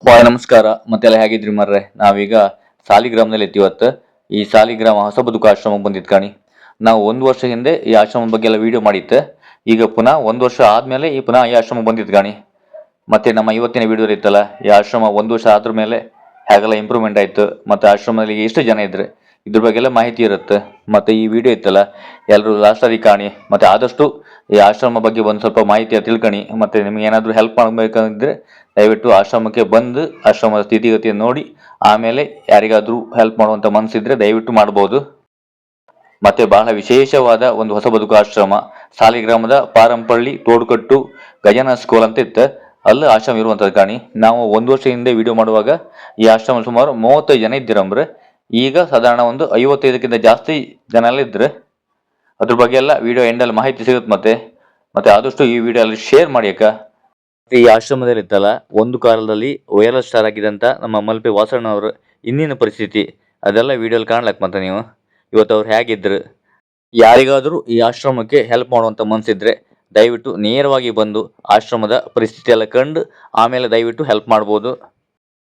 ಬಾಯ್ ನಮಸ್ಕಾರ ಮತ್ತೆಲ್ಲ ಹೇಗಿದ್ರಿ ಮರ್ರೆ. ನಾವೀಗ ಸಾಲಿಗ್ರಾಮದಲ್ಲಿ ಎತ್ತಿವತ್ತು ಈ ಸಾಲಿಗ್ರಾಮ ಹೊಸ ಬದುಕು ಆಶ್ರಮ ಬಂದಿತ್ತು ಕಾಣಿ. ನಾವು ಒಂದು ವರ್ಷ ಹಿಂದೆ ಈ ಆಶ್ರಮದ ಬಗ್ಗೆ ಎಲ್ಲ ವಿಡಿಯೋ ಮಾಡಿತ್ತು. ಈಗ ಪುನಃ ಒಂದು ವರ್ಷ ಆದ್ಮೇಲೆ ಪುನಃ ಈ ಆಶ್ರಮ ಬಂದಿತ್ತು ಕಾಣಿ. ಮತ್ತೆ ನಮ್ಮ ಇವತ್ತಿನ ವಿಡಿಯೋ ಇತ್ತಲ್ಲ, ಈ ಆಶ್ರಮ ಒಂದು ವರ್ಷ ಆದ್ರ ಮೇಲೆ ಹೇಗೆಲ್ಲ ಇಂಪ್ರೂವ್ಮೆಂಟ್ ಆಯ್ತು, ಮತ್ತೆ ಆಶ್ರಮದಲ್ಲಿ ಎಷ್ಟು ಜನ ಇದ್ರೆ ಇದ್ರ ಬಗ್ಗೆ ಎಲ್ಲ ಮಾಹಿತಿ ಇರುತ್ತೆ. ಮತ್ತೆ ಈ ವಿಡಿಯೋ ಇತ್ತಲ್ಲ, ಎಲ್ಲರೂ ಲಾಸ್ಟ್ ಅಲ್ಲಿ ಕಾಣಿ. ಮತ್ತೆ ಆದಷ್ಟು ಈ ಆಶ್ರಮ ಬಗ್ಗೆ ಒಂದು ಸ್ವಲ್ಪ ಮಾಹಿತಿ ತಿಳ್ಕಣಿ. ಮತ್ತೆ ನಿಮ್ಗೆ ಏನಾದರೂ ಹೆಲ್ಪ್ ಮಾಡಬೇಕಂದ್ರೆ ದಯವಿಟ್ಟು ಆಶ್ರಮಕ್ಕೆ ಬಂದು ಆಶ್ರಮದ ಸ್ಥಿತಿಗತಿಯನ್ನು ನೋಡಿ ಆಮೇಲೆ ಯಾರಿಗಾದ್ರೂ ಹೆಲ್ಪ್ ಮಾಡುವಂತ ಮನಸ್ಸಿದ್ರೆ ದಯವಿಟ್ಟು ಮಾಡಬಹುದು. ಮತ್ತೆ ಬಹಳ ವಿಶೇಷವಾದ ಒಂದು ಹೊಸ ಬದುಕು ಆಶ್ರಮ ಸಾಲಿಗ್ರಾಮದ ಪಾರಂಪಳ್ಳಿ ತೋಡುಕಟ್ಟು ಗಜಾನ ಸ್ಕೂಲ್ ಅಂತ ಇತ್ತು, ಅಲ್ಲಿ ಆಶ್ರಮ ಇರುವಂತದ್ದು ಕಾಣಿ. ನಾವು ಒಂದು ವರ್ಷ ಹಿಂದೆ ವಿಡಿಯೋ ಮಾಡುವಾಗ ಈ ಆಶ್ರಮ ಸುಮಾರು 35 ಜನ ಇದ್ದಿರಂಬ್ರೆ. ಈಗ ಸಾಧಾರಣ ಒಂದು 55ಕ್ಕಿಂತ ಜಾಸ್ತಿ ಜನ ಎಲ್ಲ ಇದ್ರೆ. ಅದ್ರ ಬಗ್ಗೆ ಎಲ್ಲ ವಿಡಿಯೋ ಎಂಡಲ್ಲಿ ಮಾಹಿತಿ ಸಿಗುತ್ತೆ. ಮತ್ತೆ ಆದಷ್ಟು ಈ ವಿಡಿಯೋ ಅಲ್ಲಿ ಶೇರ್ ಮಾಡಿ ಅಕ್ಕ. ಈ ಆಶ್ರಮದಲ್ಲಿ ಇತ್ತಲ್ಲ, ಒಂದು ಕಾಲದಲ್ಲಿ ವೈರಲ್ ಸ್ಟಾರ್ ಆಗಿದ್ದಂತ ನಮ್ಮ ಮಲ್ಪೆ ವಾಸಣ್ಣ ಅವರು ಇಂದಿನ ಪರಿಸ್ಥಿತಿ ಅದೆಲ್ಲ ವಿಡಿಯೋಲಿ ಕಾಣ್ಲಕ್. ಮತ್ತೆ ನೀವು ಇವತ್ತು ಅವ್ರು ಹೇಗಿದ್ರು, ಯಾರಿಗಾದ್ರೂ ಈ ಆಶ್ರಮಕ್ಕೆ ಹೆಲ್ಪ್ ಮಾಡುವಂತ ಮನ್ಸಿದ್ರೆ ದಯವಿಟ್ಟು ನೇರವಾಗಿ ಬಂದು ಆಶ್ರಮದ ಪರಿಸ್ಥಿತಿ ಎಲ್ಲ ಕಂಡು ಆಮೇಲೆ ದಯವಿಟ್ಟು ಹೆಲ್ಪ್ ಮಾಡ್ಬೋದು.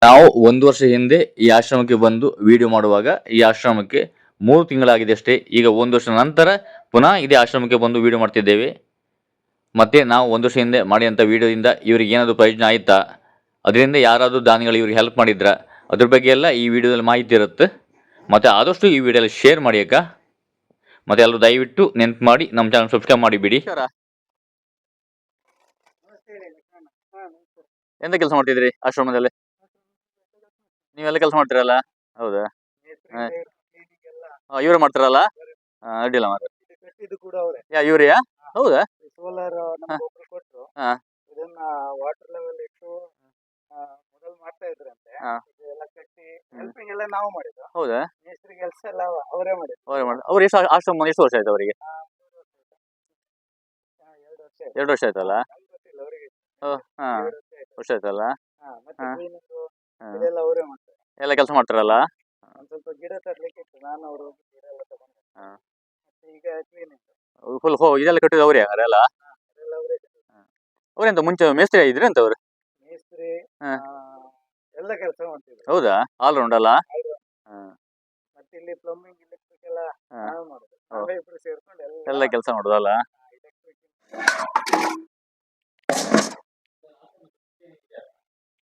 ನಾವು ಒಂದು ವರ್ಷ ಹಿಂದೆ ಈ ಆಶ್ರಮಕ್ಕೆ ಬಂದು ವಿಡಿಯೋ ಮಾಡುವಾಗ ಈ ಆಶ್ರಮಕ್ಕೆ 3 ತಿಂಗಳಾಗಿದೆ ಅಷ್ಟೇ. ಈಗ ಒಂದು ವರ್ಷ ನಂತರ ಪುನಃ ಇದೇ ಆಶ್ರಮಕ್ಕೆ ಬಂದು ವಿಡಿಯೋ ಮಾಡ್ತಿದ್ದೇವೆ. ಮತ್ತೆ ನಾವು ಒಂದು ವರ್ಷ ಹಿಂದೆ ಮಾಡಿದಂಥ ವಿಡಿಯೋದಿಂದ ಇವ್ರಿಗೆ ಏನಾದರೂ ಪ್ರಯೋಜನ ಆಯ್ತಾ, ಅದರಿಂದ ಯಾರಾದರೂ ದಾನಿಗಳು ಇವ್ರಿಗೆ ಹೆಲ್ಪ್ ಮಾಡಿದ್ರ, ಅದ್ರ ಬಗ್ಗೆ ಎಲ್ಲ ಈ ವಿಡಿಯೋದಲ್ಲಿ ಮಾಹಿತಿ ಇರುತ್ತೆ. ಮತ್ತೆ ಆದಷ್ಟು ಈ ವಿಡಿಯೋಲಿ ಶೇರ್ ಮಾಡಿ ಅಕ್ಕ. ಮತ್ತೆ ಎಲ್ಲರೂ ದಯವಿಟ್ಟು ನೆನ್ಪು ಮಾಡಿ ನಮ್ಮ ಚಾನಲ್ ಸಬ್ಸ್ಕ್ರೈಬ್ ಮಾಡಿಬಿಡಿ. ಎಂತ ಕೆಲಸ ಮಾಡ್ತಿದ್ರಿ ಆಶ್ರಮದಲ್ಲಿ? ನೀವೆಲ್ಲ ಕೆಲಸ ಮಾಡ್ತೀರಲ್ಲ? ಹೌದಾ? ಇವ್ರು ಮಾಡ್ತಾರಲ್ಲ? ಅಡ್ಡಿಲ್ಲ ಮಾತ್ರ. ಇವ್ರಿಯಾ? ಹೌದಾ? ಸೋಲಾರ್ ನಮ್ಗೊಬ್ರು ಕೊಟ್ರು. ಹಾ. ಇದನ್ನ ವಾಟರ್ ಲೆವೆಲ್ ಇಟ್ಟು ಮೊದಲು ಮಾಡ್ತಾ ಇದ್ರಂತೆ. ಇದೆಲ್ಲ ಕಟ್ಟಿ ಹೆಲ್ಪಿಂಗ್ ಎಲ್ಲ ನಾವು ಮಾಡಿದ್ದು. ಹೌದಾ? ಮೇಸ್ತ್ರಿ ಕೆಲಸ ಎಲ್ಲ ಅವರೇ ಮಾಡಿದ್ರು. ಅವ್ರು ಎಷ್ಟು ಆಶ್ರಮ ಎಷ್ಟು ವರ್ಷ ಆಯ್ತು ಅವರಿಗೆ? 2 ವರ್ಷ ಆಯ್ತು. 2 ವರ್ಷ ಆಯ್ತಲ್ಲ? ನಮ್ಗೆ ಗೊತ್ತಿಲ್ಲ ಅವರಿಗೆ. ಹಾ, 2 ವರ್ಷ ಆಯ್ತು. ವರ್ಷ ಆಯ್ತಲ್ಲ? ಮತ್ತೆ ಕ್ಲೀನಿಂಗು ಇದೆಲ್ಲ ಅವರೇ ಮಾಡ್ತಾರೆ. ಎಲ್ಲ ಕೆಲಸ ಮಾಡ್ತಾರಲ್ಲ? ಒಂದ್ ಸ್ವಲ್ಪ ಗಿಡ ತರ್ಲಿಕ್ಕೆ ಇತ್ತು, ನಾನು ಅವರು ಗಿಡ ಎಲ್ಲ ತಗೊಂಡೆ. ಮತ್ತೆ ಈಗ ಕ್ಲೀನಿಂಗ್ ಫುಲ್ ಇದೆಲ್ಲ ಕಟ್ಟಿದ ಅವರೇ ಅದೆಲ್ಲ? ಅದೆಲ್ಲ ಅವರೇ. ಅವರೆಂತ ಮುಂಚೆ ಮೇಸ್ತ್ರಿ ಆಗಿದ್ರಿ ಅಂತ ಅವರು? ಮೇಸ್ತ್ರಿ ಎಲ್ಲ ಕೆಲಸ ಮಾಡ್ತಿದ್ರು. ಹೌದಾ? ಆಲ್ರೌಂಡ್ ಅಲ್ಲ? ಮತ್ತೆ ಇಲ್ಲಿ ಪ್ಲಂಬಿಂಗ್ ಇಲೆಕ್ಟ್ರಿಕ್ ಎಲ್ಲ ನಾವೇ ಮಾಡುದು. ನಾವೇ ಇಬ್ರು ಸೇರ್ಕೊಂಡು ಎಲ್ಲ ಕೆಲಸ ಮಾಡುದಲ್ಲ?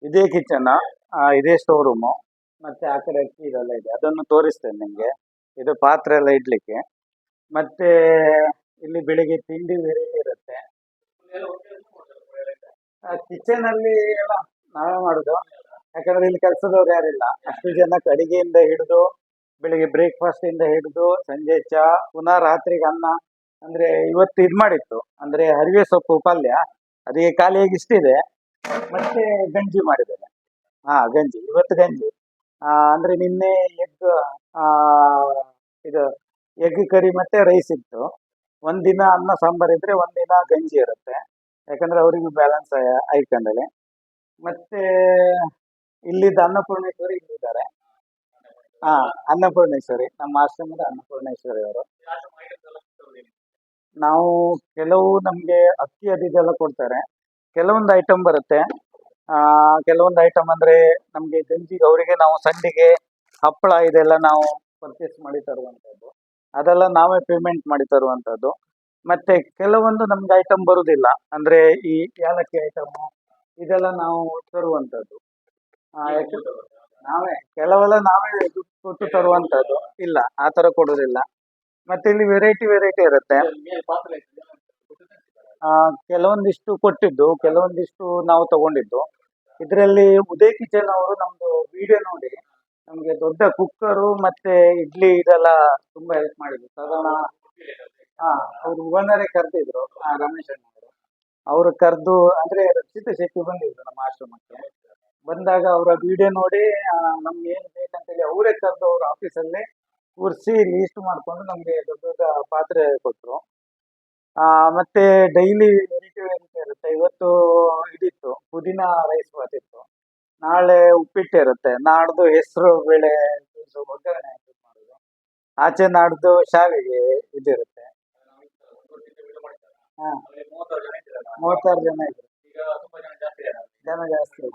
ಇದೇ ಕಿಚನ್, ಇದೇ ಸ್ಟೋರ್ ರೂಮು, ಮತ್ತೆ ಆ ಕಡೆ ಅಕ್ಕಿ ಇದೆಲ್ಲ ಇದೆ, ಅದನ್ನು ತೋರಿಸ್ತೇನೆ ನಿಮ್ಗೆ. ಇದು ಪಾತ್ರೆ ಎಲ್ಲ ಇಡ್ಲಿಕ್ಕೆ. ಮತ್ತೆ ಇಲ್ಲಿ ಬೆಳಿಗ್ಗೆ ತಿಂಡಿ ವೆರೈಟಿ ಇರುತ್ತೆ. ಕಿಚನ್ ಅಲ್ಲಿ ಎಲ್ಲ ನಾವೇ ಮಾಡುದು, ಯಾಕಂದ್ರೆ ಇಲ್ಲಿ ಕೆಲಸದವ್ರು ಯಾರಿಲ್ಲ. ಅಷ್ಟು ಜನಕ್ಕೆ ಅಡಿಗೆಯಿಂದ ಹಿಡಿದು ಬೆಳಿಗ್ಗೆ ಬ್ರೇಕ್ಫಾಸ್ಟ್ ಇಂದ ಹಿಡಿದು ಸಂಜೆ ಚಾ, ಪುನಃ ರಾತ್ರಿಗೆ ಅನ್ನ. ಅಂದ್ರೆ ಇವತ್ತು ಇದ್ ಮಾಡಿತ್ತು, ಅಂದ್ರೆ ಹರಿವೆ ಸೊಪ್ಪು ಪಲ್ಯ, ಅದಕ್ಕೆ ಖಾಲಿಯಾಗಿ ಇಷ್ಟಿದೆ. ಮತ್ತೆ ಗಂಜಿ ಮಾಡಿದ್ದೇನೆ. ಗಂಜಿ ಇವತ್ತು ಗಂಜಿ. ಅಂದ್ರೆ ನಿನ್ನೆ ಎಗ್, ಇದು ಎಗ್ ಕರಿ ಮತ್ತೆ ರೈಸ್ ಇತ್ತು. ಒಂದಿನ ಅನ್ನ ಸಾಂಬಾರ್ ಇದ್ರೆ ಒಂದಿನ ಗಂಜಿ ಇರುತ್ತೆ, ಯಾಕಂದ್ರೆ ಅವರಿಗೂ ಬ್ಯಾಲೆನ್ಸ್ ಆಯ್ಕೊಂಡಲ್ಲಿ. ಮತ್ತೆ ಇಲ್ಲಿದ್ದ ಅನ್ನಪೂರ್ಣೇಶ್ವರಿ ಇಲ್ಲಿದ್ದಾರೆ. ಅನ್ನಪೂರ್ಣೇಶ್ವರಿ ನಮ್ಮ ಆಶ್ರಮದ ಅನ್ನಪೂರ್ಣೇಶ್ವರಿ ಅವರು. ನಾವು ಕೆಲವು ನಮ್ಗೆ ಅಕ್ಕಿ ಅದೆಲ್ಲ ಕೊಡ್ತಾರೆ, ಕೆಲವೊಂದು ಐಟಮ್ ಬರುತ್ತೆ. ಕೆಲವೊಂದು ಐಟಮ್ ಅಂದ್ರೆ ನಮ್ಗೆ ಗಂಜಿಗೆ ಅವರಿಗೆ ನಾವು ಸಂಡಿಗೆ ಹಪ್ಪಳ ಇದೆಲ್ಲ ನಾವು ಪರ್ಚೇಸ್ ಮಾಡಿ ತರುವಂತದ್ದು, ಅದೆಲ್ಲ ನಾವೇ ಪೇಮೆಂಟ್ ಮಾಡಿ ತರುವಂತದ್ದು. ಮತ್ತೆ ಕೆಲವೊಂದು ನಮ್ಗೆ ಐಟಮ್ ಬರುದಿಲ್ಲ, ಅಂದ್ರೆ ಈ ಏಲಕ್ಕಿ ಐಟಮ್ ಇದೆಲ್ಲ ನಾವು ತರುವಂತದ್ದು. ಕೆಲವೆಲ್ಲ ನಾವೇ ದುಡ್ಡು ಕೊಟ್ಟು ತರುವಂತದ್ದು, ಇಲ್ಲ ಆ ತರ ಕೊಡುದಿಲ್ಲ. ಮತ್ತೆ ಇಲ್ಲಿ ವೆರೈಟಿ ಇರುತ್ತೆ. ಕೆಲವೊಂದಿಷ್ಟು ಕೊಟ್ಟಿದ್ದು, ಕೆಲವೊಂದಿಷ್ಟು ನಾವು ತಗೊಂಡಿದ್ದು. ಇದರಲ್ಲಿ ಉದಯ್ ಕಿಚನ್ ಅವರು ನಮ್ದು ವಿಡಿಯೋ ನೋಡಿ ನಮ್ಗೆ ದೊಡ್ಡ ಕುಕ್ಕರು ಮತ್ತೆ ಇಡ್ಲಿ ಇದೆಲ್ಲ ತುಂಬಾ ಹೆಲ್ಪ್ ಮಾಡಿದ್ರು. ಸಾಧಾರಣ ಅವ್ರು ಓನರೇ ಕರೆದಿದ್ರು, ರಮೇಶ್ ಅಣ್ಣ ಅವರು ಕರೆದು, ಅಂದ್ರೆ ರಕ್ಷಿತ ಶೆಟ್ಟಿ ಬಂದಿದ್ರು ನಮ್ಮ ಆಶ್ರಮಕ್ಕೆ. ಬಂದಾಗ ಅವರ ವಿಡಿಯೋ ನೋಡಿ ನಮ್ಗೆ ಏನ್ ಬೇಕಂತೇಳಿ ಅವರೇ ಕರೆದು ಅವ್ರ ಆಫೀಸಲ್ಲೇ ಕೂರಿಸಿ ಲೀಸ್ಟ್ ಮಾಡ್ಕೊಂಡು ನಮ್ಗೆ ದೊಡ್ಡ ದೊಡ್ಡ ಪಾತ್ರೆ ಕೊಟ್ರು. ಮತ್ತೆ ಡೈಲಿ ವೆರೈಟಿ ಇರುತ್ತೆ. ಇವತ್ತು ಇದಿತ್ತು, ಪುದೀನ ರೈಸ್ ಬಾತ್ ಇತ್ತು. ನಾಳೆ ಉಪ್ಪಿಟ್ಟು ಇರುತ್ತೆ. ನಾಡ್ದು ಹೆಸರು ಬೇಳೆ ಒಗ್ಗರಣೆ ಮಾಡುದು. ಆಚೆ ನಾಡ್ದು ಶಾವಿಗೆ ಇದಿರುತ್ತೆ. 36 ಜನ ಇದ್ರು. ಜನ ಜಾಸ್ತಿ.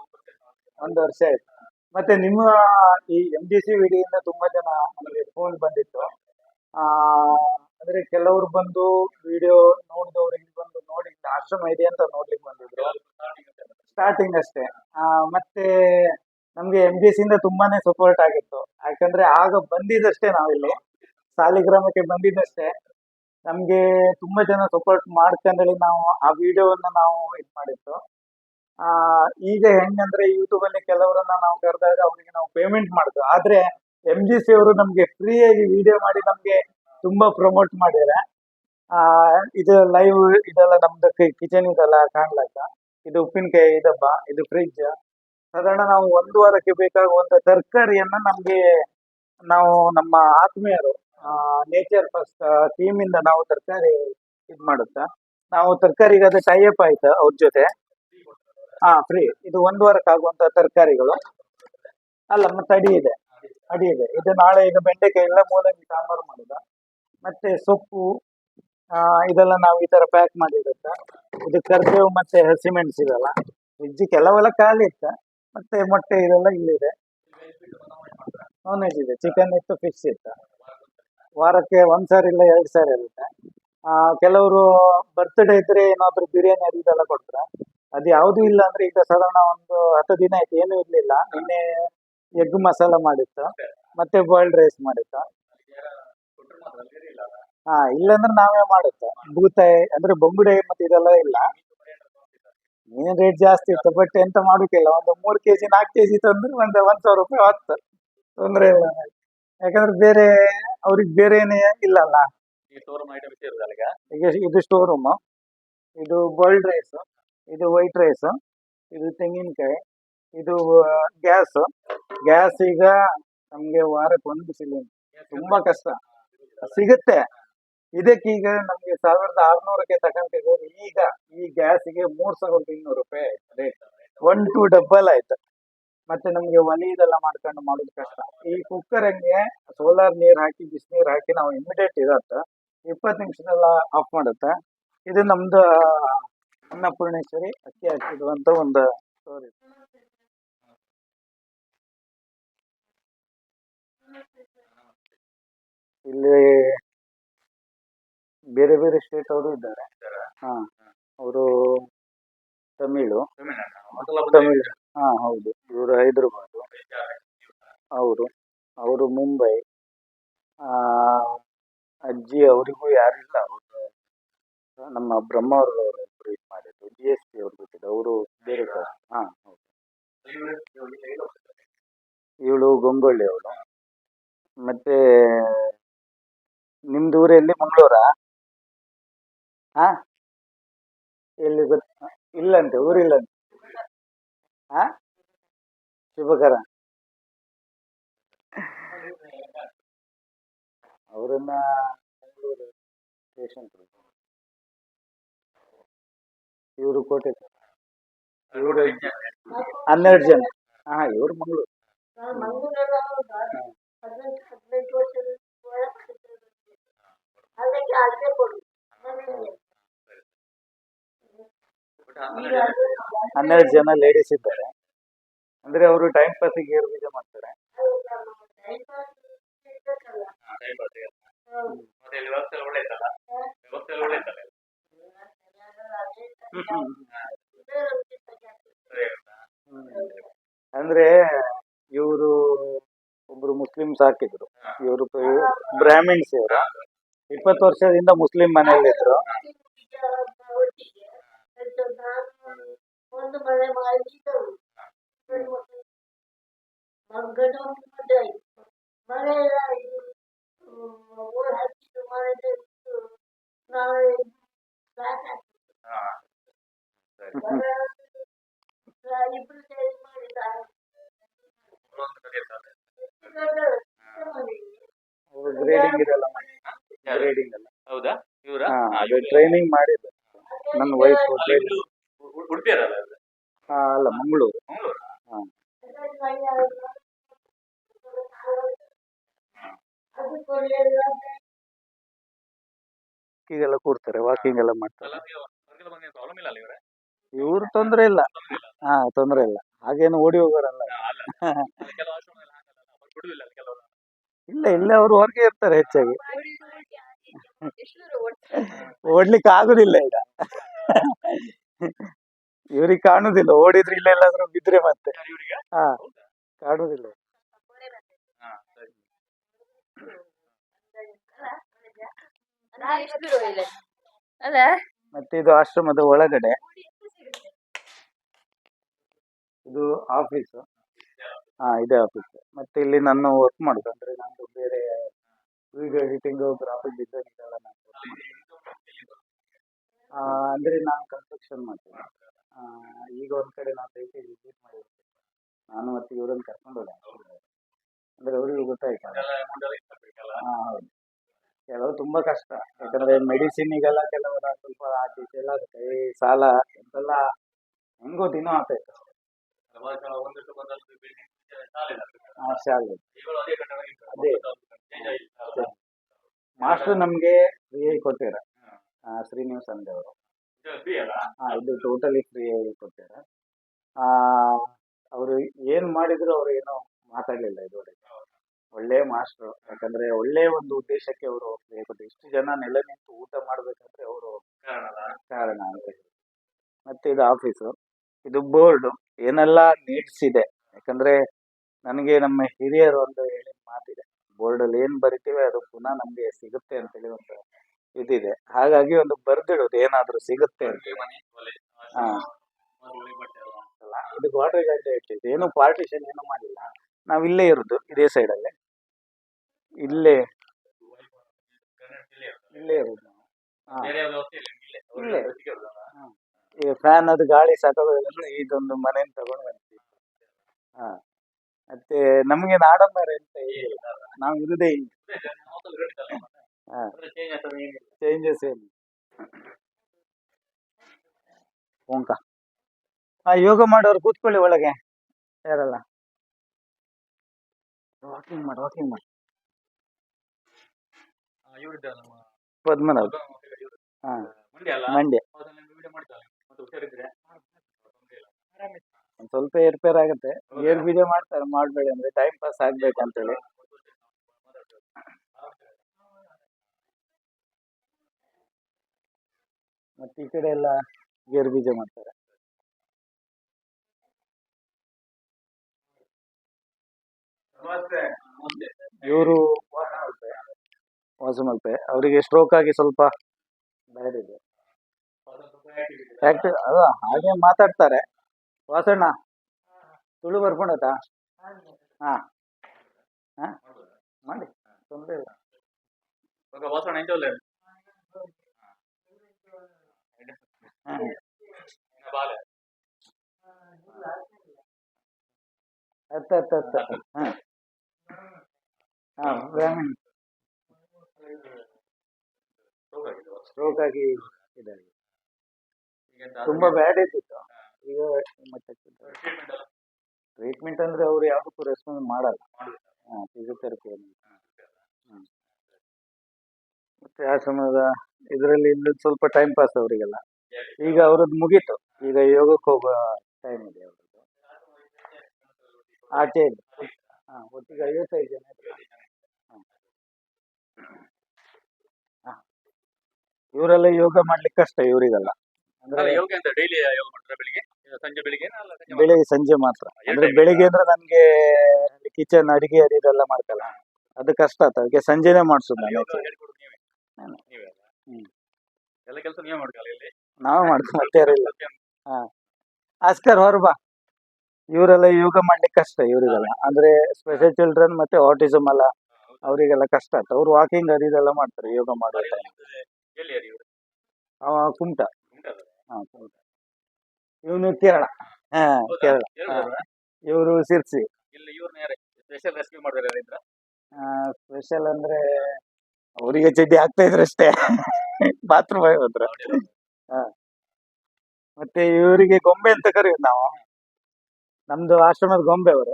ಒಂದು ವರ್ಷ ಆಯ್ತು. ಮತ್ತೆ ನಿಮ್ಮ ಈ MGC ವಿಡಿಯೋಯಿಂದ ತುಂಬಾ ಜನ ನಮಗೆ ಫೋನ್ ಬಂದಿತ್ತು. ಆ ಅಂದ್ರೆ ಕೆಲವರು ಬಂದು ವಿಡಿಯೋ ನೋಡಿದವರು ಇಲ್ಲಿ ಬಂದು ನೋಡಿ ಇಲ್ಲಿ ಆಶ್ರಮ ಇದೆ ಅಂತ ನೋಡ್ಲಿಕ್ಕೆ ಬಂದಿದ್ರು. ಸ್ಟಾರ್ಟಿಂಗ್ ಅಷ್ಟೇ. ಮತ್ತೆ ನಮ್ಗೆ MGC ಇಂದ ತುಂಬಾನೇ ಸಪೋರ್ಟ್ ಆಗಿತ್ತು. ಯಾಕಂದ್ರೆ ಆಗ ಬಂದಿದ್ದಷ್ಟೇ ನಾವಿಲ್ಲಿ ಸಾಲಿಗ್ರಾಮಕ್ಕೆ ಬಂದಿದ್ದಷ್ಟೇ. ನಮ್ಗೆ ತುಂಬಾ ಜನ ಸಪೋರ್ಟ್ ಮಾಡ್ಕೊಂಡೇಳಿ ನಾವು ಆ ವಿಡಿಯೋವನ್ನ ನಾವು ಇದ್ ಮಾಡಿತ್ತು. ಆ ಈಗ ಹೆಂಗಂದ್ರೆ ಯೂಟ್ಯೂಬ್ ಅಲ್ಲಿ ಕೆಲವರನ್ನ ನಾವು ಕರೆದಾಗ ಅವರಿಗೆ ನಾವು ಪೇಮೆಂಟ್ ಮಾಡಿದ್ವು. ಆದ್ರೆ MGC ಅವರು ನಮ್ಗೆ ಫ್ರೀ ಆಗಿ ವಿಡಿಯೋ ಮಾಡಿ ನಮ್ಗೆ ತುಂಬಾ ಪ್ರಮೋಟ್ ಮಾಡಿದ್ದಾರೆ. ಆ ಇದು ಲೈವ್ ಇದೆಲ್ಲ ನಮ್ದು ಕಿಚನ್ ಇದೆಲ್ಲ ಕಾಣ್ಲಕ್ಕ. ಇದು ಉಪ್ಪಿನಕಾಯಿ ಡಬ್ಬ, ಇದು ಫ್ರಿಡ್ಜ್. ಸಾಧಾರಣ ನಾವು ಒಂದು ವಾರಕ್ಕೆ ಬೇಕಾಗುವಂತ ತರಕಾರಿಯನ್ನ ನಮ್ಗೆ ನಾವು ನಮ್ಮ ಆತ್ಮೀಯರು ನೇಚರ್ ಫಸ್ಟ್ ಟೀಮ್ ಇಂದ ನಾವು ತರಕಾರಿ ಇದ್ ಮಾಡುತ್ತಾ ನಾವು ತರಕಾರಿಗೆ ಅದು ಟೈಅಪ್ ಆಯ್ತು ಅವ್ರ ಜೊತೆ. ಫ್ರೀ. ಇದು ಒಂದು ವಾರಕ್ಕೆ ಆಗುವಂತ ತರಕಾರಿಗಳು ಅಲ್ಲ, ಮತ್ತೆ ಅಡಿ ಇದೆ. ಇದು ನಾಳೆ ಈಗ ಬೆಂಡೆಕಾಯಿ ಎಲ್ಲ ಮೂಲಂಗಿ ಸಾಂಬಾರು ಮಾಡುದ. ಮತ್ತೆ ಸೊಪ್ಪು ಇದೆಲ್ಲ ನಾವು ಈ ತರ ಪ್ಯಾಕ್ ಮಾಡಿರುತ್ತೆ. ಇದು ಕರ್ಬೇವು ಮತ್ತೆ ಹಸಿಮೆಣಸಿದೆಲ್ಲ ಫ್ರಿಡ್ಜ್ ಕೆಲವೆಲ್ಲ ಖಾಲಿ ಇತ್ತು. ಮತ್ತೆ ಮೊಟ್ಟೆ ಇದೆಲ್ಲ ಇಲ್ಲಿದೆ. ನಾನ್ ವೆಜ್ ಇದೆ, ಚಿಕನ್ ಇತ್ತು, ಫಿಶ್ ಇತ್ತು. ವಾರಕ್ಕೆ 1 ಸಾರಿ ಇಲ್ಲ 2 ಸಾರಿ ಇರುತ್ತೆ. ಕೆಲವರು ಬರ್ತ್ಡೇ ಇದ್ರೆ ಏನಾದ್ರು ಬಿರಿಯಾನಿ ಅದು ಇದೆಲ್ಲ ಕೊಡ್ತಾರೆ. ಅದು ಯಾವ್ದು ಇಲ್ಲ ಅಂದ್ರೆ ಈಗ ಸಾಧಾರಣ ಒಂದು 10 ದಿನ ಆಯ್ತು ಏನೂ ಇರ್ಲಿಲ್ಲ. ನಿನ್ನೆ ಎಗ್ ಮಸಾಲ ಮಾಡಿತ್ತು, ಮತ್ತೆ ಬಾಯ್ಲ್ಡ್ ರೈಸ್ ಮಾಡಿತ್ತು. ಇಲ್ಲಾಂದ್ರೆ ನಾವೇ ಮಾಡುತ್ತೆ. ಬೂತಾಯಿ ಅಂದ್ರೆ ಬೊಂಗುಡೆ ಮತ್ತೆ ಇದೆಲ್ಲ ಇಲ್ಲ. ಮೀನಿನ ರೇಟ್ ಜಾಸ್ತಿ ಇತ್ತು, ಬಟ್ ಎಂತ ಮಾಡೋಕ್ಕಿಲ್ಲ. ಒಂದು 3 kg 4 kg ತಂದ್ರೆ ಒಂದು 1,000 ರೂಪಾಯಿ ಆಗ್ತದೆ. ತೊಂದ್ರೆ ಇಲ್ಲ. ಯಾಕಂದ್ರೆ ಬೇರೆ ಅವ್ರಿಗೆ ಬೇರೆ ಏನೇ ಇಲ್ಲಲ್ಲ. ಈಗ ಇದು ಸ್ಟೋರ್ ರೂಮ್, ಇದು ಬಾಯ್ಲ್ಡ್ ರೈಸ್, ಇದು ವೈಟ್ ರೈಸ್, ಇದು ತೆಂಗಿನಕಾಯಿ, ಇದು ಗ್ಯಾಸ್ ಈಗ ನಮ್ಗೆ ವಾರಕ್ಕೆ 1 ಸಿಲಿಂಡರ್ ತುಂಬಾ ಕಷ್ಟ ಸಿಗುತ್ತೆ. ಇದಕ್ಕೀಗ ನಮ್ಗೆ 1600ಕ್ಕೆ ತಗೊಂಡಿದ್ದು. ಈಗ ಈ ಗ್ಯಾಸ್ಗೆ 3,200 ರೂಪಾಯಿ ಆಯ್ತು ರೇಟ್. 1 ಡಬಲ್ ಆಯ್ತು. ಮತ್ತೆ ನಮ್ಗೆ ಒಲಿ ಇದೆಲ್ಲ ಮಾಡ್ಕೊಂಡು ಮಾಡೋದು ಕಷ್ಟ. ಈ ಕುಕ್ಕರ್ ಹಂಗೆ ಸೋಲಾರ್ ನೀರ್ ಹಾಕಿ ಬಿಸಿನೀರ್ ಹಾಕಿ ನಾವು ಇಮಿಡಿಯೇಟ್ ಇರತ್ತೆ 20 ನಿಮಿಷದಲ್ಲ ಆಫ್ ಮಾಡುತ್ತೆ. ಇದು ನಮ್ದು ಅನ್ನಪೂರ್ಣೇಶ್ವರಿ ಅಕ್ಕಿ ಹಾಕಿಡುವಂತ ಒಂದು ಸ್ಟೋರಿ. ಇಲ್ಲಿ ಬೇರೆ ಬೇರೆ ಸ್ಟೇಟ್ ಅವರು ಇದ್ದಾರೆ. ಅವರು ತಮಿಳು. ಹೌದು. ಇವರು ಹೈದರಾಬಾದ್, ಅವರು ಮುಂಬೈ. ಅಜ್ಜಿ ಅವರಿಗೂ ಯಾರಿಲ್ಲ. ಅವರು ನಮ್ಮ ಬ್ರಹ್ಮ ಅವರು ಇದು ಮಾಡಿದ್ರು, GSP ಅವ್ರು ಬಿಟ್ಟಿದ್ದು. ಅವರು ಬೇರೆ ಹೌದು. ಇವಳು ಗೊಂಗೊಳ್ಳಿ ಅವಳು. ಮತ್ತೆ ನಿಮ್ದು ಊರಲ್ಲಿ ಮಂಗಳೂರಾ? ಎಲ್ಲಿ ಇಲ್ಲಂತೆ, ಊರಿಲ್ಲಂತೆ. ಶುಭಕರ. ಅವರನ್ನ ಮಂಗಳೂರು ಸ್ಟೇಷನ್. ಇವರು ಕೋಟೆ. ಇವರು 12 ಜನ. ಇವರು ಮಂಗಳೂರು. ಹನ್ನೆರಡು ಜನ ಲೇಡೀಸ್ ಇದ್ದಾರೆ. ಅಂದ್ರೆ ಅವರು ಟೈಮ್ ಪಾಸಿಗೆ ಗೇರು ಬೀಜ ಮಾಡ್ತಾರೆ. ಅಂದ್ರೆ ಇವರು ಒಬ್ರು ಮುಸ್ಲಿಮ್ಸ್ ಹಾಕಿದ್ರು. ಇವರು ಬ್ರಾಹ್ಮಿಣ್ಸ್. ಇವರು 20 ವರ್ಷದಿಂದ ಮುಸ್ಲಿಂ ಮನೆಯಲ್ಲಿ ಇದ್ರು. ಗ್ರೇಡಿಂಗ್ ಇದೆಲ್ಲ ಗ್ರೇಡಿಂಗ್ ಎಲ್ಲ. ಹೌದಾ? ಇವರ ಟ್ರೈನಿಂಗ್ ಮಾಡಿದ್ರು. ನನ್ನ ವೈಫ್ ಅಲ್ಲ, ಮಂಗಳೂರು. ಈಗೆಲ್ಲ ಕೂರ್ತಾರೆ, ವಾಕಿಂಗ್ ಎಲ್ಲ ಮಾಡ್ತಾರೆ. ಇವ್ರು ತೊಂದ್ರೆ ಇಲ್ಲ. ತೊಂದ್ರೆ ಇಲ್ಲ. ಹಾಗೇನು ಓಡಿ ಹೋಗೋರಲ್ಲ. ಇಲ್ಲ ಇಲ್ಲ, ಅವರು ಹೊರಗೆ ಇರ್ತಾರೆ ಹೆಚ್ಚಾಗಿ. ಓಡ್ಲಿಕ್ಕೆ ಆಗುದಿಲ್ಲ ಈಗ. ಇವ್ರಿಗೆ ಕಾಣುದಿಲ್ಲ, ಓಡಿದ್ರೆ ಇಲ್ಲ ಎಲ್ಲಾದ್ರೂ ಬಿದ್ರೆ ಮತ್ತೆ. ಹಾ, ಕಾಣುದಿಲ್ಲ. ಮತ್ತೆ ಇದು ಆಶ್ರಮದ ಒಳಗಡೆ, ಇದು ಆಫೀಸ್. ಹಾ, ಇದೇ ಆಫೀಸ್. ಮತ್ತೆ ಇಲ್ಲಿ ನಾನು ವರ್ಕ್ ಮಾಡುದು, ಅಂದ್ರೆ ನಂದು ಬೇರೆ ವಿಡಿಯೋ ಎಡಿಟಿಂಗ್, ಗ್ರಾಫಿಕ್ ಡಿಸೈನ್ ಇದೆಲ್ಲ ನಾನು work ಮಾಡುದು. ಅಂದ್ರೆ ನಾನು ಕನ್ಸ್ಟ್ರಕ್ಷನ್ ಮಾಡ್ತೀನಿ. ಈಗ ಒಂದ್ ಕಡೆ ನಾವು ಸೈಟ್ ವಿಸಿಟ್ ಮಾಡಿದ್ವಿ, ನಾನು ಮತ್ತೆ ಇವರನ್ನು ಕರ್ಕೊಂಡು ಹೋದೆ. ಅಂದ್ರೆ ಅವರಿಗೂ ಗೊತ್ತಾಯ್ತು. ಹಾ, ಹೌದು. ಕೆಲವು ತುಂಬಾ ಕಷ್ಟ, ಯಾಕಂದ್ರೆ ಮೆಡಿಸಿನ್ಗೆಲ್ಲ ಕೆಲವರ ಸ್ವಲ್ಪ ಆಚೆ ಈಚೆ ಎಲ್ಲ ಆಗುತ್ತೆ. ಈ ಸಾಲ ಎಂತೆಲ್ಲ ಹೆಂಗೋ ದಿನ ಆಗ್ತಾಯಿತ್ತು. ಶಾಲೆ ಅದೇ ಮಾಸ್ಟರ್ ನಮ್ಗೆ ಫ್ರೀ ಆಗಿ ಕೊಟ್ಟಿರ, ಶ್ರೀನಿವಾಸ್ ಅಂದೆ ಅವರು. ಇದು ಟೋಟಲಿ ಫ್ರೀ ಆಗಿ ಕೊಟ್ಟಿರ. ಅವರು ಏನ್ ಮಾಡಿದ್ರು ಅವ್ರು ಏನೋ ಮಾತಾಡ್ಲಿಲ್ಲ ಇದುವರೆಗೆ. ಒಳ್ಳೆ ಮಾಸ್ಟ್ರು, ಯಾಕಂದ್ರೆ ಒಳ್ಳೆ ಒಂದು ಉದ್ದೇಶಕ್ಕೆ ಅವರು ಕೊಟ್ಟು ಇಷ್ಟು ಜನ ನೆಲೆ ನಿಂತು ಊಟ ಮಾಡ್ಬೇಕಂದ್ರೆ ಅವರು ಕಾರಣ ಅಂತ ಹೇಳಿ. ಮತ್ತೆ ಇದು ಆಫೀಸು, ಇದು ಬೋರ್ಡ್, ಏನೆಲ್ಲ ನೀಡ್ಸ್ ಇದೆ. ಯಾಕಂದ್ರೆ ನನಗೆ ನಮ್ಮ ಹಿರಿಯರು ಒಂದು ಹೇಳಿದ ಮಾತಿದೆ, ಬೋರ್ಡ್ ಅಲ್ಲಿ ಏನ್ ಬರಿತೀವಿ ಅದು ಪುನಃ ನಮ್ಗೆ ಸಿಗುತ್ತೆ ಅಂತೇಳಿ ಒಂದು ಇದಿದೆ. ಹಾಗಾಗಿ ಒಂದು ಬರ್ದಿಡೋದು ಏನಾದ್ರೂ ಸಿಗುತ್ತೆ ಅಂತ. ಹಾ, ಅಲ್ಲ, ಇದು ಗೋಡ್ರೇಜ್ ಅಂತ ಇಟ್ಟಿದ್ದು, ಏನು ಪಾರ್ಟಿಷನ್ ಏನು ಮಾಡಿಲ್ಲ. ನಾವ್ ಇಲ್ಲೇ ಇರುದು, ಇದೇ ಸೈಡ್ ಅಲ್ಲೇ, ಇಲ್ಲೇ ಇಲ್ಲೇ ಇರುದು ನಾವು. ಹಾ, ಇಲ್ಲೇ. ಈಗ ಫ್ಯಾನ್ ಅದು ಗಾಳಿ ಸಾಕಾಗೋದಿಲ್ಲ, ಇದೊಂದು ಮನೆ ತಗೊಂಡು ಬಂದ್ವಿ. ಹಾ, ಮತ್ತೆ ನಮ್ಗೆ ಆಡಂಬರ ಎಂತ ಏನಿಲ್ಲ, ನಾವು ಇರುದೇ ಇಲ್ಲಿ. ಹಾ, ಚೇಂಜಸ್ ಏನು. ಓಂಕ ಯೋಗ ಮಾಡೋರು ಕೂತ್ಕೊಳ್ಳಿ ಒಳಗೆ, ಯಾರಲ್ಲ. ವಾಕಿಂಗ್ ಮಾಡಿ, ವಾಕಿಂಗ್ ಮಾಡಿ. ಪದ್ಮನಾಭ್. ಹಾ, ಮಂಡ್ಯ. ಒಂದ್ ಸ್ವಲ್ಪ ಏರ್ಪೇರ್ ಆಗುತ್ತೆ, ಏರ್ ವಿಡಿಯೋ ಮಾಡ್ತಾರೆ, ಮಾಡ್ಬೇಡಿ ಅಂದ್ರೆ ಟೈಮ್ ಪಾಸ್ ಆಗ್ಬೇಕಂತೇಳಿ. ಮತ್ತೆ ಈ ಕಡೆ ಎಲ್ಲ ಗೇರ್ ಬೀಜ ಮಾಡ್ತಾರೆ. ಇವರು ವಾಸಮಲ್ಪೆ, ಅವರಿಗೆ ಸ್ಟ್ರೋಕ್ ಆಗಿ ಸ್ವಲ್ಪ ಬ್ಯಾಡ್ ಇದೆ. ಅದ ಹಾಗೆ ಮಾತಾಡ್ತಾರೆ. ವಾಸಣ್ಣ ತುಳು ಬರ್ಕೊಂಡತಾ? ಹಾ, ಹಾ, ಮಾಡಿ, ತೊಂದ್ರೆ ಇಲ್ಲ. ಹಾ, ಹಾ, ಹಾ, ಬ್ರಾಹ್ಮಣ್ ಸ್ಟ್ರೋಕ್ ಆಗಿ ಇದಾಗಿ ತುಂಬಾ ಬ್ಯಾಡ್ ಇದ್ದಿತ್ತು. ಈಗ ಟ್ರೀಟ್ಮೆಂಟ್ ಅಂದ್ರೆ ಅವ್ರು ಯಾವ್ದಕ್ಕೂ ರೆಸ್ಪಾನ್ಸ್ ಮಾಡಲ್ಲ. ಫಿಸಿಯೋಥೆರಪಿ. ಮತ್ತೆ ಆಶ್ರಮದ ಇದರಲ್ಲಿ ಇಲ್ಲದ ಸ್ವಲ್ಪ ಟೈಮ್ ಪಾಸ್ ಅವರಿಗೆಲ್ಲ. ಈಗ ಅವ್ರದ್ದು ಮುಗೀತು, ಈಗ ಯೋಗಕ್ಕೆ ಹೋಗೋ ಟೈಮ್ ಇದೆ ಅವ್ರದ್ದು. ಆಚೆ ಇದೆ. ಒಟ್ಟಿಗೆ 55 ಜನ ಇದ್ದಾರೆ. ಇವರೆಲ್ಲ ಯೋಗ ಮಾಡ್ಲಿಕ್ಕೆ ಕಷ್ಟ ಇವರಿಗೆಲ್ಲ. ಅಂದ್ರೆ ಬೆಳಿಗ್ಗೆ ಸಂಜೆ ಮಾತ್ರ. ಅಂದ್ರೆ ಬೆಳಿಗ್ಗೆ ಅಂದ್ರೆ ನನ್ಗೆ ಕಿಚನ್ ಅಡಿಗೆ ಅದು ಇದೆಲ್ಲ ಮಾಡ್ತಲ್ಲ, ಅದು ಕಷ್ಟ ಆಯ್ತು. ಅದಕ್ಕೆ ಸಂಜೆನೆ ಮಾಡ್ಸುದು ನಾನು. ನಾವು ಮಾಡ್ತೀವಿ, ಮತ್ತೆ ಯಾರಿಲ್ಲ. ಹಾ, ಆಸ್ಕರ್ ಹೊರಬಾ. ಇವರೆಲ್ಲ ಯೋಗ ಮಾಡ್ಲಿಕ್ಕೆ ಕಷ್ಟ ಇವರಿಗೆಲ್ಲ, ಅಂದ್ರೆ ಸ್ಪೆಷಲ್ ಚಿಲ್ಡ್ರನ್ ಮತ್ತೆ ಆಟಿಸಮ್ ಅಲ್ಲ, ಅವರಿಗೆಲ್ಲ ಕಷ್ಟ ಆಗ್ತದೆ. ಅವ್ರು ವಾಕಿಂಗ್ ಅದು ಇದೆಲ್ಲ ಮಾಡ್ತಾರೆ ಯೋಗ ಮಾಡುವ ಟೈಮ್. ಕುಮಟಾ. ಹಾ, ಕುಮಟಾ. ಇವನು ಕೇರಳ. ಹಾ, ಕೇರಳ. ಇವರು ಸಿರ್ಸಿ. ಸ್ಪೆಷಲ್ ಅಂದ್ರೆ ಅವರಿಗೆ ಚಡ್ಡಿ ಹಾಕ್ತಾ ಇದ್ರು ಅಷ್ಟೇ, ಬಾತ್ರೂಮ್ ಹೋದ್ರ. ಹಾ, ಮತ್ತೆ ಇವರಿಗೆ ಗೊಂಬೆ ಅಂತ ಕರೆಯೋದು ನಾವು, ನಮ್ದು ಆಶ್ರಮದ ಗೊಂಬೆ ಅವರು.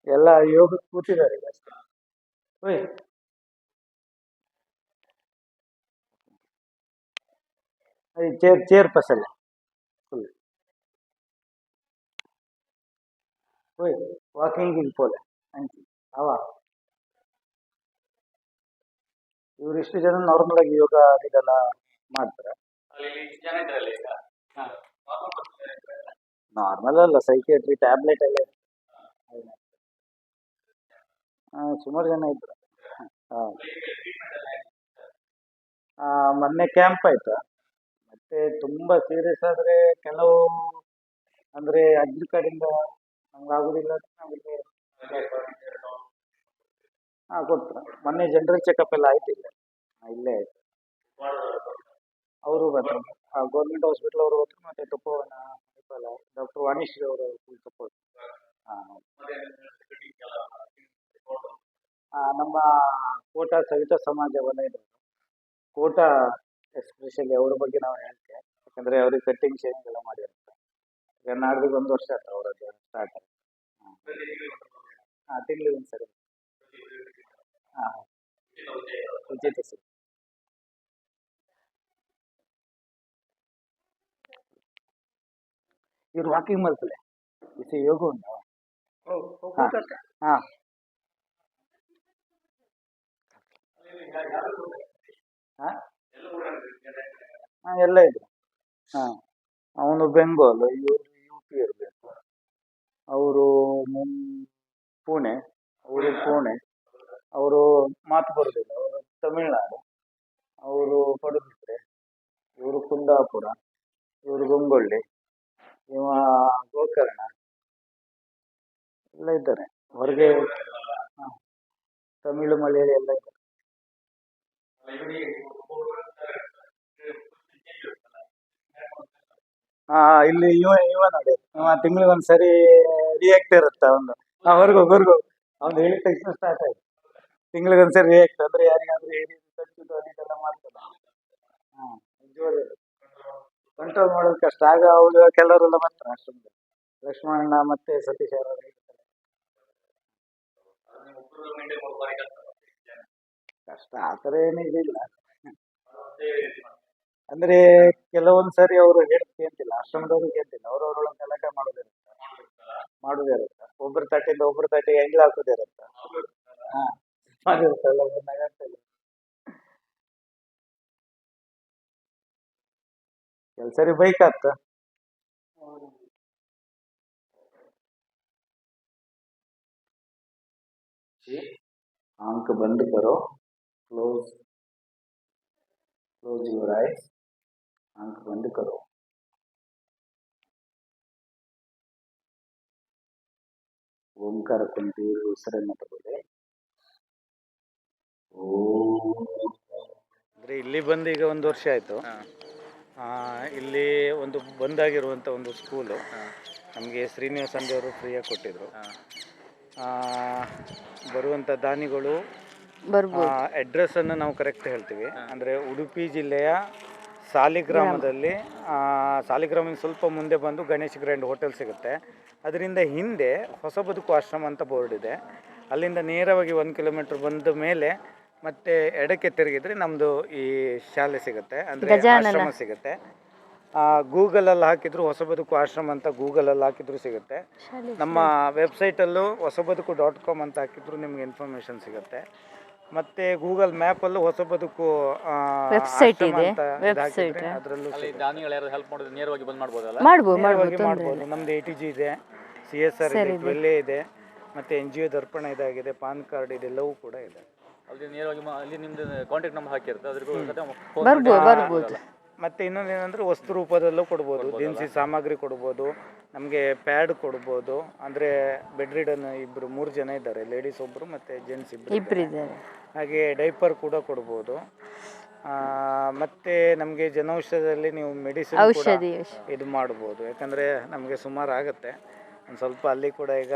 ಎಲ್ಲ ಯೋಗ ಕೂತಿದ್ದಾರೆ ಈಗ ಅಷ್ಟೇ. ಓಯ್ चेयर पसले फुल ಹೋಯ್ ವಾಕಿಂಗ್ ಇಲ್ಪೋಲೆ ಅಂಚಿ ಅವ ಇವ್ರು ಇಷ್ಟು ಜನ ನಾರ್ಮಲ್ ಆಗಿ ಯೋಗ ಇದೆಲ್ಲ ಮಾಡ್ತಾರೆ. ನಾರ್ಮಲ್ ಅಲ್ಲ, ಸೈಕಿಯಾಟ್ರಿ ಟ್ಯಾಬ್ಲೆಟ್ ಎಲ್ಲ ಸುಮಾರು ಜನ ಇದ್ರು. ಮೊನ್ನೆ ಕ್ಯಾಂಪ್ ಆಯ್ತು. ಮತ್ತೆ ತುಂಬಾ ಸೀರಿಯಸ್ ಆದ್ರೆ ಕೆಲವು ಅಂದ್ರೆ ಅಜ್ಜಿ ಕಡೆಯಿಂದ ನಮ್ಗೆ ಆಗುದಿಲ್ಲ ಅಂದ್ರೆ ನಾವಿಲ್ಲಿ ಕೊಡ್ತಾರೆ. ಮೊನ್ನೆ ಜನರಲ್ ಚೆಕಪ್ ಎಲ್ಲ ಆಯ್ತು ಇಲ್ಲೇ ಆಯ್ತು. ಅವರು ಬಂದ್ರು, ಗೌರ್ಮೆಂಟ್ ಹಾಸ್ಪಿಟಲ್ ಅವರು ಬಂದ್ರು, ಮತ್ತೆ ತುಪ್ಪವನ ಡಾಕ್ಟರ್ ವಾಣಿಶ್ರೀ ಅವರು ಫುಲ್ ಸಪೋರ್ಟ್. ನಮ್ಮ ಕೋಟ ಸವಿತಾ ಸಮಾಜ ವಲಯದ ಕೋಟ ಎಸ್ಪೆಷಲಿ ಅವ್ರ ಬಗ್ಗೆ ನಾವು ಹೇಳ್ತೇವೆ. ಯಾಕಂದ್ರೆ ಅವ್ರಿಗೆ ಕಟ್ಟಿಂಗ್ ಶೇವಿಂಗ್ ಎಲ್ಲ ಮಾಡಿರುತ್ತೆ. ಈಗ ನಾಡ್ದಿಗೆ 1 ವರ್ಷ ಆಯ್ತು ಅವರದ್ದು ಸ್ಟಾರ್ಟ್. ತಿಂಗಳಿಗೆ ಒಂದ್ಸರಿ ಉಚಿತ ಸಿಗುತ್ತೆ. ಇವ್ರು ವಾಕಿಂಗ್ ಮಾಡ್ತಾರೆ, ಇಸೆ ಯೋಗ ಉಂಟು. ಹಾ ಎಲ್ಲ ಇದ್ರು. ಅವನು ಬೆಂಗಾಲ್, ಇವರು UP ಇರಬೇಕು. ಅವರು ಪುಣೆ, ಅವರು ಮಾತು ಬರುದಿಲ್ಲ, ಅವರು ತಮಿಳ್ನಾಡು. ಅವರು ಪಡುಬಿದ್ರೆ, ಇವರು ಕುಂದಾಪುರ, ಇವರು ಗಂಗೊಳ್ಳಿ, ಇವ ಗೋಕರ್ಣ ಎಲ್ಲ ಇದ್ದಾರೆ. ಹೊರಗೆ ತಮಿಳು ಮಲಯಾಳಿ ಎಲ್ಲ ಇದ್ದಾರೆ. ಇಲ್ಲಿ ಇವ ನೋಡಿ, ತಿಂಗಳಿಗೆ ಒಂದ್ಸರಿ ರಿಯಾಕ್ಟ್ ಇರುತ್ತೆ ಒಂದು. ಹೊರಗು ಅವ್ನು ಹೇಳಿದ ತಕ್ಷಣ ಸ್ಟಾರ್ಟ್ ಆಯ್ತು. ತಿಂಗಳಿಗೆ ಒಂದ್ಸರಿ ರಿಯಾಕ್ಟ್ ಅಂದ್ರೆ ಯಾರಿಗಾದ್ರೂ ಹೇಳಿ ತಚ್ಚುದು ಅದೆಲ್ಲ ಮಾಡ್ತದ. ಕಂಟ್ರೋಲ್ ಮಾಡೋದು ಕಷ್ಟ. ಆಗ ಅವ್ರು ಕೆಲವರೆಲ್ಲ ಬರ್ತಾರೆ ಆಶ್ರಮದಲ್ಲಿ, ಲಕ್ಷ್ಮಣ ಮತ್ತೆ ಸತೀಶ್ ಅವರು ಕಷ್ಟ. ಆತರ ಏನಿಲ್ಲ, ಅಂದ್ರೆ ಕೆಲವೊಂದ್ ಸರಿ ಅವರು ಕೇಳ್ತಿಲ್ಲ, ಆಶ್ರಮದವ್ರು ಕೇಳ್ತಿಲ್ಲ, ಅವ್ರವ್ರೊಳಗೆ ಗಲಾಟೆ ಮಾಡುದೇ ಇರುತ್ತೆ. ಒಬ್ಬರು ತಟ್ಟಿಂದ ಒಬ್ಬರು ತಟ್ಟಿಗೆ ಎಂಗ್ಲ್ ಹಾಕೋದೇ ಇರುತ್ತೆ. ಮಾಡಿರುತ್ತಲ್ಲ ಕೆಲಸರಿ ಬೈಕ್ ಆಗ್ತ. आंख बंद करो, क्लोज योर आईज, आंख बंद करो. ಓಂಕಾರ ಕೊಂತೀವಿ, ಉಸಿರನ್ನು ತಗೊಳ್ಳಿ. ಅಂದ್ರೆ ಇಲ್ಲಿ ಬಂದು ಈಗ 1 ವರ್ಷ ಆಯ್ತು. ಇಲ್ಲಿ ಒಂದು ಬಂದಾಗಿರುವಂಥ ಒಂದು ಸ್ಕೂಲು ನಮಗೆ ಶ್ರೀನಿವಾಸ್ ಅಂದೆ ಅವರು ಫ್ರೀಯಾಗಿ ಕೊಟ್ಟಿದ್ರು. ಬರುವಂಥ ದಾನಿಗಳು ಅಡ್ರೆಸ್ಸನ್ನು ನಾವು ಕರೆಕ್ಟ್ ಹೇಳ್ತೀವಿ. ಅಂದರೆ ಉಡುಪಿ ಜಿಲ್ಲೆಯ ಸಾಲಿಗ್ರಾಮದಲ್ಲಿ, ಸಾಲಿಗ್ರಾಮದಿಂದ ಸ್ವಲ್ಪ ಮುಂದೆ ಬಂದು ಗಣೇಶ್ ಗ್ರ್ಯಾಂಡ್ ಹೋಟೆಲ್ ಸಿಗುತ್ತೆ. ಅದರಿಂದ ಹಿಂದೆ ಹೊಸ ಬದುಕು ಆಶ್ರಮ ಅಂತ ಬೋರ್ಡ್ ಇದೆ. ಅಲ್ಲಿಂದ ನೇರವಾಗಿ 1 ಕಿಲೋಮೀಟರ್ ಬಂದ ಮೇಲೆ ಮತ್ತೆ ಎಡಕ್ಕೆ ತಿರುಗಿದ್ರೆ ನಮ್ಮದು ಈ ಶಾಲೆ ಸಿಗುತ್ತೆ, ಅಂದರೆ ಆಶ್ರಮ ಸಿಗುತ್ತೆ. ಗೂಗಲಲ್ಲಿ ಹಾಕಿದ್ರು ಹೊಸಬದುಕು ಆಶ್ರಮ ಅಂತ ಗೂಗಲಲ್ಲಿ ಹಾಕಿದ್ರು ಸಿಗುತ್ತೆ. ನಮ್ಮ ವೆಬ್ಸೈಟಲ್ಲೂ ಹೊಸಬದುಕು.com ಅಂತ ಹಾಕಿದ್ರು ನಿಮ್ಗೆ ಇನ್ಫಾರ್ಮೇಷನ್ ಸಿಗುತ್ತೆ. ಮತ್ತು ಗೂಗಲ್ ಮ್ಯಾಪಲ್ಲೂ ಹೊಸಬದುಕು ವೆಬ್ಸೈಟ್ ಇದೆ, ಅದರಲ್ಲೂ ನೇರವಾಗಿ ಬಂದು ಮಾಡ್ಬೋದಲ್ಲ? ಮಾಡ್ಬೋದು. ನಮ್ದು ATG ಇದೆ, CSR ಇದೆ, 12A ಇದೆ, ಮತ್ತು NGO ದರ್ಪಣ ಇದಾಗಿದೆ, ಪಾನ್ ಕಾರ್ಡ್ ಇದೆಲ್ಲವೂ ಕೂಡ ಇದೆ. ಅಲ್ಲಿ ನೇರವಾಗಿ ಅಲ್ಲಿ ನಿಮ್ದು ಕಾಂಟ್ಯಾಕ್ಟ್ ನಂಬರ್ ಹಾಕಿರುತ್ತೆ, ಬರ್ಬೋದು. ಮತ್ತು ಇನ್ನೊಂದು ಏನಂದರೆ ವಸ್ತು ರೂಪದಲ್ಲೂ ಕೊಡ್ಬೋದು, ದಿನಸಿ ಸಾಮಗ್ರಿ ಕೊಡ್ಬೋದು, ನಮಗೆ ಪ್ಯಾಡ್ ಕೊಡ್ಬೋದು. ಅಂದರೆ ಬೆಡ್ ರಿಡನ್ 3 ಜನ ಇದ್ದಾರೆ, ಲೇಡೀಸ್ ಒಬ್ಬರು ಮತ್ತು ಜೆಂಟ್ಸ್ ಇಬ್ಬರು ಇದ್ದಾರೆ. ಹಾಗೆ ಡೈಪರ್ ಕೂಡ ಕೊಡ್ಬೋದು. ಮತ್ತು ನಮಗೆ ಜನೌಷಧದಲ್ಲಿ ನೀವು ಮೆಡಿಸಿನ್ ಕೂಡ ಇದು ಮಾಡ್ಬೋದು. ಯಾಕಂದರೆ ನಮಗೆ ಸುಮಾರು ಆಗುತ್ತೆ. ಒಂದು ಸ್ವಲ್ಪ ಅಲ್ಲಿ ಕೂಡ ಈಗ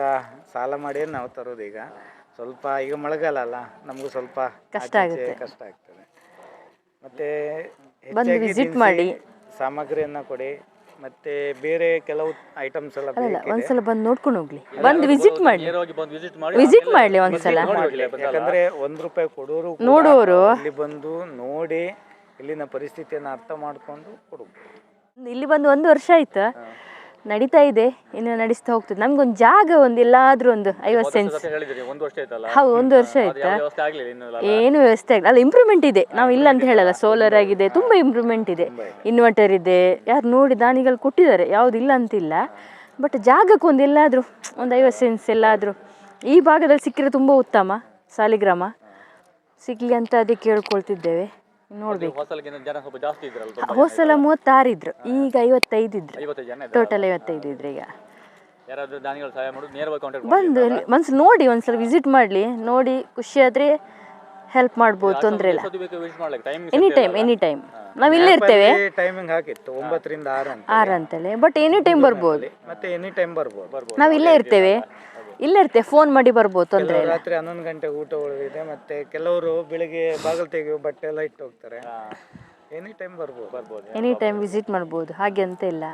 ಸಾಲ ಮಾಡಿ ನಾವು ತರೋದು. ಈಗ ಸ್ವಲ್ಪ ಈಗ ಮಳೆಗಾಲ ಅಲ್ಲ, ನಮಗೂ ಸ್ವಲ್ಪ ಕಷ್ಟ ಆಗ್ತದೆ. ಮತ್ತು ಹೆಚ್ಚಾಗಿ ದಿನಸಿ ಸಾಮಗ್ರಿಯನ್ನು ಕೊಡಿ. ಮತ್ತೆ ಬೇರೆ ಕೆಲವು ಐಟಮ್ಸ್ ಎಲ್ಲ ಒಂದ್ಸಲ ಬಂದು ನೋಡ್ಕೊಂಡು ಹೋಗ್ಲಿ, ಬಂದು ವಿಸಿಟ್ ಮಾಡ್ಲಿ ಒಂದ್ಸಲ. ಯಾಕಂದ್ರೆ ₹1 ಕೊಡೋರು ನೋಡುವವರು ಅಲ್ಲಿ ಬಂದು ನೋಡಿ ಇಲ್ಲಿನ ಪರಿಸ್ಥಿತಿಯನ್ನು ಅರ್ಥ ಮಾಡಿಕೊಂಡು ಕೊಡ್ಬೋದು. ಇಲ್ಲಿ ಬಂದು 1 ವರ್ಷ ಆಯ್ತು, ನಡೀತಾ ಇದೆ, ಇನ್ನು ನಡೆಸ್ತಾ ಹೋಗ್ತದೆ. ನಮ್ಗೊಂದು ಜಾಗ ಒಂದು ಎಲ್ಲಾದ್ರೂ ಒಂದು 50 ಸೆನ್ಸ್. ಹೌದು, 1 ವರ್ಷ ಆಯ್ತಾ, ಏನು ವ್ಯವಸ್ಥೆ ಆಗಿಲ್ಲ. ಅಲ್ಲ, ಇಂಪ್ರೂವ್ಮೆಂಟ್ ಇದೆ, ನಾವು ಇಲ್ಲ ಅಂತ ಹೇಳಲ್ಲ. ಸೋಲಾರ್ ಆಗಿದೆ, ತುಂಬ ಇಂಪ್ರೂವ್ಮೆಂಟ್ ಇದೆ. ಇನ್ವರ್ಟರ್ ಇದೆ, ಯಾರು ನೋಡಿ ದಾನಿಗಳು ಕೊಟ್ಟಿದ್ದಾರೆ, ಯಾವ್ದು ಇಲ್ಲ ಅಂತಿಲ್ಲ. ಬಟ್ ಜಾಗಕ್ಕೆ ಒಂದು ಎಲ್ಲಾದರೂ ಒಂದು 50 ಸೆನ್ಸ್ ಎಲ್ಲಾದರೂ ಈ ಭಾಗದಲ್ಲಿ ಸಿಕ್ಕಿದ್ರೆ ತುಂಬ ಉತ್ತಮ. ಸಾಲಿಗ್ರಾಮ ಸಿಗ್ಲಿ ಅಂತ ಅದಕ್ಕೆ ಕೇಳ್ಕೊಳ್ತಿದ್ದೇವೆ. ನೋಡ್ಬೇಕು. ಹೋಸಲ 36 ಇದ್ರು, ಈಗ 55 ಇದ್ರು. ಟೋಟಲ್ 55 ಇದ್ರು. ಈಗ ಬಂದು ಮನ್ಸು ನೋಡಿ ಒಂದ್ಸಲ ವಿಸಿಟ್ ಮಾಡಲಿ, ನೋಡಿ ಖುಷಿ ಆದ್ರೆ ಹೆಲ್ಪ್ ಮಾಡ್ಬೋದು, ತೊಂದರೆ ಇಲ್ಲ. ಎನಿ ಟೈಮ್ ನಾವು ಇಲ್ಲೇ ಇರ್ತೇವೆ. ಟೈಮಿಂಗ್ ಹಾಕಿತ್ತು 9 ರಿಂದ 6 ಅಂತಲೇ, ಬಟ್ ಎನಿ ಟೈಮ್ ಬರ್ಬೋದು. ಮತ್ತೆ ಎನಿ ಟೈಮ್ ಬರ್ಬೋದು. ನಾವು ಇಲ್ಲೇ ಇರ್ತೇವೆ, ಫೋನ್ ಮಾಡಿ ಬರ್ಬೋದು, ತೊಂದರೆ ಇಲ್ಲ. ರಾತ್ರಿ 11 ಗಂಟೆ ಊಟ ಉಳಿದಿದೆ. ಮತ್ತೆ ಕೆಲವರು ಬೆಳಿಗ್ಗೆ ಬಾಗಿಲು ತೆಗೆಯುವ ಬಟ್ಟೆ ಎಲ್ಲ ಇಟ್ಟು ಹೋಗ್ತಾರೆ. ಎನಿ ಟೈಮ್ ಬರ್ಬೋದು. ಎನಿ ಟೈಮ್ ವಿಸಿಟ್ ಮಾಡ್ಬೋದು, ಹಾಗೆ ಅಂತ ಇಲ್ಲ.